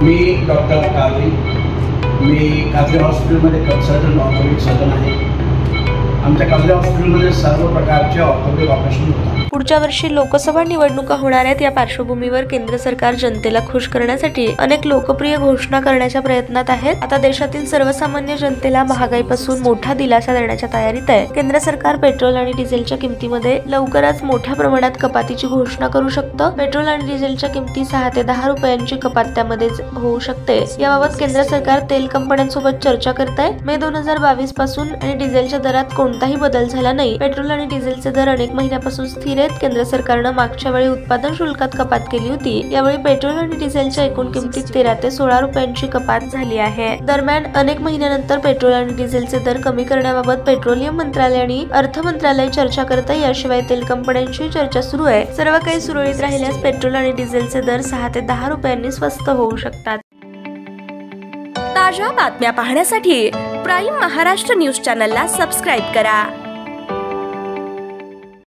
मी doctor Qadri, मी कादरी हॉस्पिटलमध्ये consultant orthopaedic surgeon आहे। आमच्या कादरी हॉस्पिटलमध्ये सर्व प्रकारचे ऑर्थोपेडिक ऑपरेशन होतात। पुढच्या वर्षी लोकसभा निवडणुका होणार आहेत। या पार्श्वभूमीवर केंद्र सरकार जनतेला खुश करण्यासाठी अनेक लोकप्रिय घोषणा करण्याच्या प्रयत्नात आहेत। आता देशातील सर्वसामान्य जनतेला महागाईपासून मोठा दिलासा देण्याच्या तयारीत आहे। केंद्र सरकार पेट्रोल आणि डिझेलच्या किमतीमध्ये लवकरच मोठ्या प्रमाणात कपातीची घोषणा करू शकतं। पेट्रोल आणि डिझेलच्या किमती 6 ते 10 रुपयांची कपात त्यामध्ये होऊ शकते। याबाबत केंद्र सरकार तेल कंपन्यांसोबत चर्चा करत आहे। मे 2022 पासून आणि डिझेलच्या दरात कोणताही बदल झाला नाही। पेट्रोल आणि डिझेलचे दर अनेक महिन्यापासून स्थिर आहेत। केंद्र सरकारने मागच्या वेळी उत्पादन शुल्कात कपात केली होती। यावेळी पेट्रोल आणि डिझेलच्या एकूण किमतीत 13 ते 16 रुपयांची कपात झाली आहे। दरम्यान अनेक महिन्यानंतर पेट्रोल आणि डिझेलचे दर कमी करण्याबाबत पेट्रोलियम मंत्रालय आणि अर्थ मंत्रालय चर्चा करत आहे। याशिवाय तेल कंपन्यांची चर्चा सुरू आहे। सर्व काही सुरळीत राहिल्यास पेट्रोल आणि डिझेलचे दर 6 ते 10 रुपयांनी स्वस्त होऊ शकतात। ताज्या बातम्या पाहण्यासाठी प्राईम महाराष्ट्र न्यूज चॅनलला सबस्क्राईब करा।